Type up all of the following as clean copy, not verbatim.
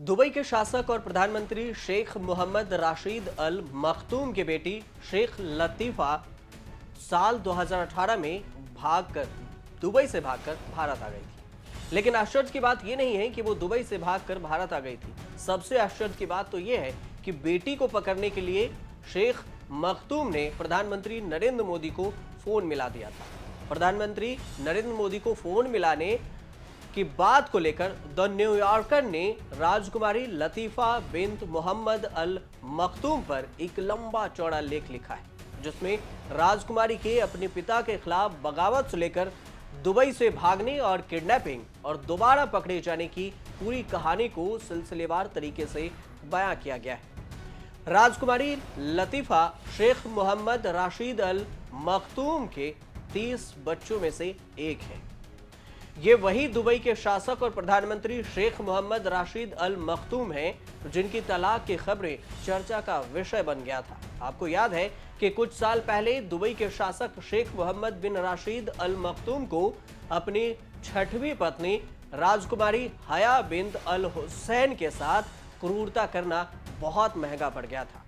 Dubai के शासक और प्रधानमंत्री शेख मोहम्मद राशिद अल मखतूम की बेटी शेख लतीफा साल 2018 में दुबई से भागकर भारत आ गई थी। लेकिन आश्चर्य की बात यह नहीं है कि वो दुबई से भागकर भारत आ गई थी। सबसे आश्चर्य की बात तो यह है कि बेटी को पकड़ने के लिए शेख मखतूम ने प्रधानमंत्री नरेंद्र मोदी को फोन मिला दिया था। प्रधानमंत्री नरेंद्र मोदी को फोन मिलाने की बात को लेकर द न्यूयॉर्कर ने राजकुमारी लतीफा बिन्त मोहम्मद अल मखतूम पर एक लंबा चौड़ा लेख लिखा है, जिसमें राजकुमारी के अपने पिता के खिलाफ बगावत से लेकर दुबई से भागने और किडनैपिंग और दोबारा पकड़े जाने की पूरी कहानी को सिलसिलेवार तरीके से बयां किया गया है। राजकुमारी लतीफा शेख मोहम्मद राशिद अल मखतूम के 30 बच्चों में से एक है। ये वही दुबई के शासक और प्रधानमंत्री शेख मोहम्मद राशिद अल मखतूम हैं जिनकी तलाक की खबरें चर्चा का विषय बन गया था। आपको याद है कि कुछ साल पहले दुबई के शासक शेख मोहम्मद बिन राशिद अल मखतूम को अपनी छठवीं पत्नी राजकुमारी हया बिन्त अल हुसैन के साथ क्रूरता करना बहुत महंगा पड़ गया था।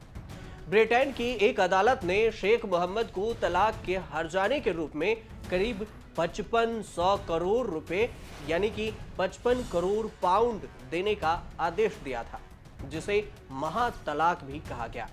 ब्रिटेन की एक अदालत ने शेख मोहम्मद को तलाक के हर्जाने के रूप में करीब 5500 करोड़ रुपए यानी कि 55 करोड़ पाउंड देने का आदेश दिया था, जिसे महातलाक भी कहा गया।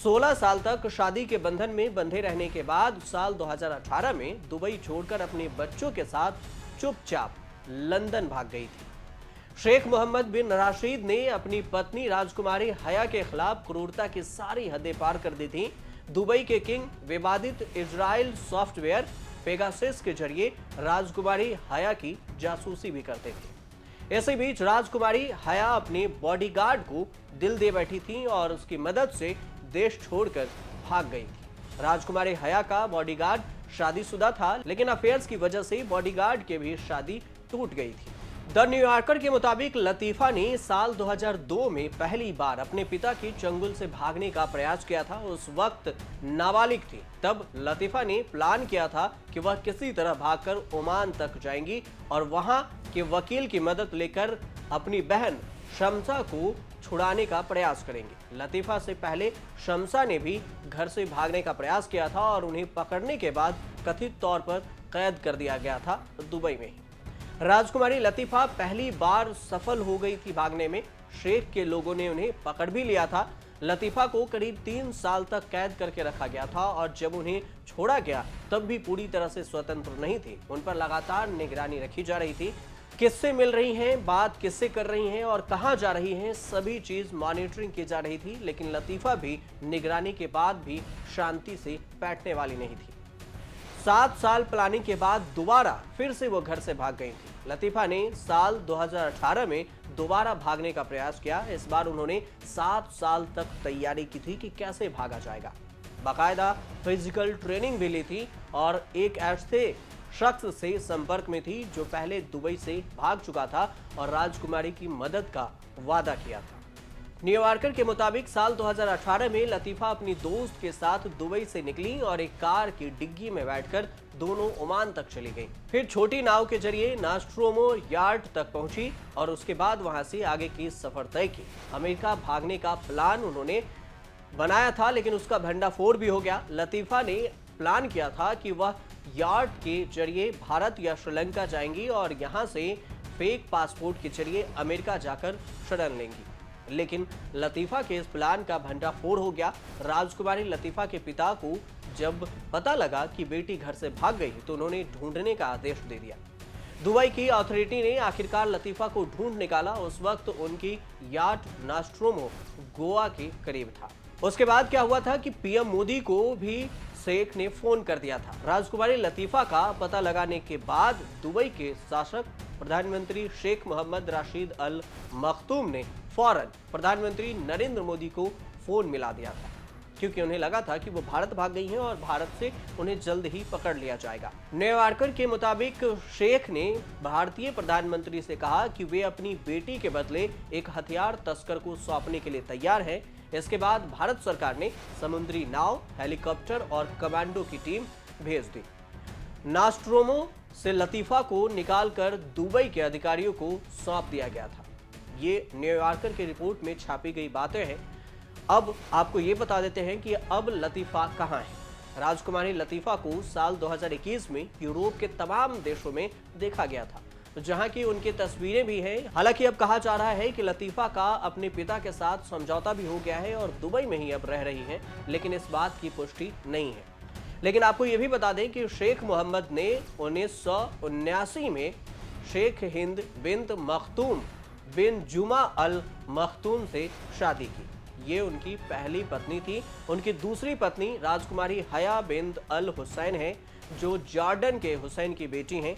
16 साल तक शादी के बंधन में बंधे रहने के बाद साल 2018 में दुबई छोड़कर अपने बच्चों के साथ चुपचाप लंदन भाग गई थी। शेख मोहम्मद बिन राशिद ने अपनी पत्नी राजकुमारी हया के खिलाफ क्रूरता की सारी हदें पार कर दी थी। दुबई के किंग विवादित इजराइल सॉफ्टवेयर पेगासस के जरिए राजकुमारी हया की जासूसी भी करते थे। इसी बीच राजकुमारी हया अपने बॉडीगार्ड को दिल दे बैठी थी और उसकी मदद से देश छोड़कर भाग गई थी। राजकुमारी हया का बॉडीगार्ड शादीशुदा था, लेकिन अफेयर्स की वजह से बॉडीगार्ड की भी शादी टूट गई थी। द न्यूयॉर्कर के मुताबिक लतीफा ने साल 2002 में पहली बार अपने पिता की चंगुल से भागने का प्रयास किया था। उस वक्त नाबालिग थी। तब लतीफा ने प्लान किया था कि वह किसी तरह भागकर ओमान तक जाएंगी और वहां के वकील की मदद लेकर अपनी बहन शम्सा को छुड़ाने का प्रयास करेंगे। लतीफा से पहले शम्सा ने भी घर से भागने का प्रयास किया था और उन्हें पकड़ने के बाद कथित तौर पर कैद कर दिया गया था दुबई में। राजकुमारी लतीफा पहली बार सफल हो गई थी भागने में। शेख के लोगों ने उन्हें पकड़ भी लिया था। लतीफा को करीब 3 साल तक कैद करके रखा गया था और जब उन्हें छोड़ा गया तब भी पूरी तरह से स्वतंत्र नहीं थी। उन पर लगातार निगरानी रखी जा रही थी। किससे मिल रही हैं, बात किससे कर रही हैं और कहां जा रही हैं, सभी चीज मॉनिटरिंग की जा रही थी। लेकिन लतीफा भी निगरानी के बाद भी शांति से बैठने वाली नहीं थी। 7 साल प्लानिंग के बाद दोबारा फिर से वो घर से भाग गई थी। लतीफा ने साल 2018 में दोबारा भागने का प्रयास किया। इस बार उन्होंने 7 साल तक तैयारी की थी कि कैसे भागा जाएगा। बाकायदा फिजिकल ट्रेनिंग भी ली थी और एक ऐसे शख्स से संपर्क में थी जो पहले दुबई से भाग चुका था और राजकुमारी की मदद का वादा किया था। न्यूयॉर्कर के मुताबिक साल 2018 में लतीफा अपनी दोस्त के साथ दुबई से निकली और एक कार की डिग्गी में बैठकर दोनों ओमान तक चली गईं। फिर छोटी नाव के जरिए नास्ट्रोमो यार्ड तक पहुंची और उसके बाद वहां से आगे की सफर तय की। अमेरिका भागने का प्लान उन्होंने बनाया था, लेकिन उसका भंडाफोड़ भी हो गया। लतीफा ने प्लान किया था कि वह यार्ड के जरिए भारत या श्रीलंका जाएंगी और यहां से फेक पासपोर्ट के जरिए अमेरिका जाकर शरण लेंगी। लेकिन लतीफा के इस प्लान का भंडाफोड़ हो गया। राजकुमारी लतीफा के पिता को जब पता लगा कि बेटी घर से भाग गई तो उन्होंने ढूंढने का आदेश दे दिया। दुबई की अथॉरिटी ने आखिरकार लतीफा को ढूंढ निकाला। उस वक्त उनकी याट नास्ट्रोमो गोवा के करीब था। उसके बाद क्या हुआ था कि पीएम मोदी को भी शेख ने फोन कर दिया था। राजकुमारी लतीफा का पता लगाने के बाद दुबई के शासक प्रधानमंत्री शेख मोहम्मद राशिद अल मखतूम ने फौरन प्रधानमंत्री नरेंद्र मोदी को फोन मिला दिया था, क्योंकि उन्हें लगा था कि वो भारत भाग गई हैं और भारत से उन्हें जल्द ही पकड़ लिया जाएगा। न्यूयॉर्कर के मुताबिक शेख ने भारतीय प्रधानमंत्री से कहा कि वे अपनी बेटी के बदले एक हथियार तस्कर को सौंपने के लिए तैयार हैं। इसके बाद भारत सरकार ने समुद्री नाव, हेलीकॉप्टर और कमांडो की टीम भेज दी। नास्ट्रोमो से लतीफा को निकालकर दुबई के अधिकारियों को सौंप दिया गया था। ये न्यूयॉर्कर की रिपोर्ट में छापी गई बातें हैं। अब आपको ये बता देते हैं कि अब लतीफा कहां है। राजकुमारी लतीफा को साल 2021 में यूरोप के तमाम देशों में देखा गया था, जहां की उनकी तस्वीरें भी हैं। हालांकि अब कहा जा रहा है कि लतीफा का अपने पिता के साथ समझौता भी हो गया है और दुबई में ही अब रह रही हैं, लेकिन इस बात की पुष्टि नहीं है। लेकिन आपको यह भी बता दें कि शेख मोहम्मद ने 1979 में शेख हिंद बिन्त मखतूम बिन जुमा अल मखतूम से शादी की। ये उनकी पहली पत्नी थी। उनकी दूसरी पत्नी राजकुमारी हया बिन्त अल हुसैन है, जो जॉर्डन के हुसैन की बेटी हैं।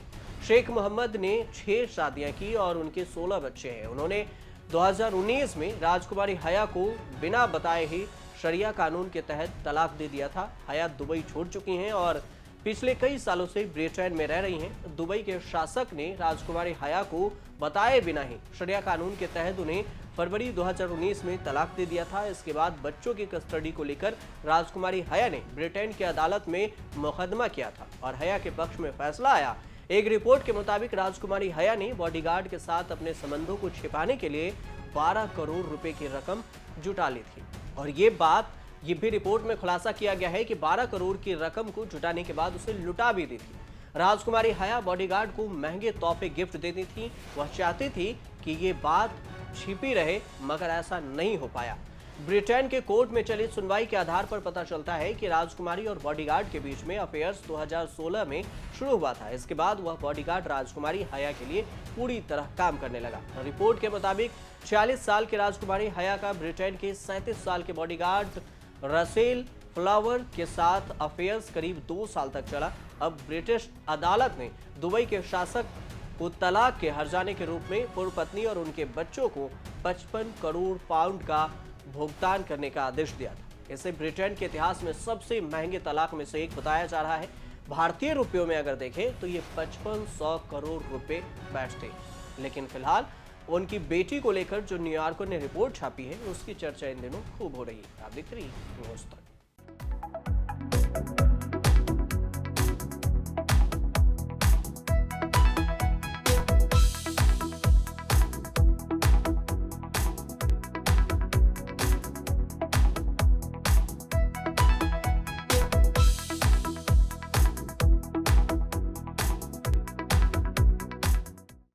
शेख मोहम्मद ने 6 शादियां की और उनके 16 बच्चे हैं। उन्होंने 2019 में राजकुमारी हया को बिना बताए ही शरिया कानून के तहत तलाक दे दिया था। हया दुबई छोड़ चुकी हैं और पिछले कई सालों से ब्रिटेन में रह रही हैं। दुबई के शासक ने राजकुमारी हया को बताए बिना ही शरिया कानून के तहत उन्हें फरवरी 2019 में तलाक दे दिया था। इसके बाद बच्चों की कस्टडी को लेकर राजकुमारी हया ने ब्रिटेन की अदालत में मुकदमा किया था और हया के पक्ष में फैसला आया। एक रिपोर्ट के मुताबिक राजकुमारी हया ने बॉडीगार्ड के साथ अपने संबंधों को छिपाने के लिए 12 करोड़ रुपए की रकम जुटा ली थी। और ये भी रिपोर्ट में खुलासा किया गया है कि 12 करोड़ की रकम को जुटाने के बाद उसे लुटा भी दी थी। राजकुमारी हया बॉडीगार्ड को महंगे तोहफे गिफ्ट देती थी। वह चाहती थी कि ये बात छिपी रहे, मगर ऐसा नहीं हो पाया। ब्रिटेन के कोर्ट में चली सुनवाई के आधार पर पता चलता है कि राजकुमारी और बॉडीगार्ड के बीच में अफेयर्स 2016 में शुरू हुआ था। इसके बाद वह बॉडीगार्ड राजकुमारी हया के लिए पूरी तरह काम करने लगा। रिपोर्ट के मुताबिक 46 साल की राजकुमारी हया का ब्रिटेन के 37 साल के बॉडीगार्ड रसेल फ्लावर के साथ अफेयर्स करीब 2 साल तक चला। अब ब्रिटिश अदालत ने दुबई के शासक को तलाक के हर्जाने के रूप में पूर्व पत्नी और उनके बच्चों को 55 करोड़ पाउंड का भुगतान करने का आदेश दिया था। इसे ब्रिटेन के इतिहास में सबसे महंगे तलाक में से एक बताया जा रहा है। भारतीय रुपयों में अगर देखें तो ये 5500 करोड़ रुपए बैठते। लेकिन फिलहाल उनकी बेटी को लेकर जो न्यूयॉर्कर ने रिपोर्ट छापी है, उसकी चर्चा इन दिनों खूब हो रही है। आप देखते रहिए न्यूज़ तक।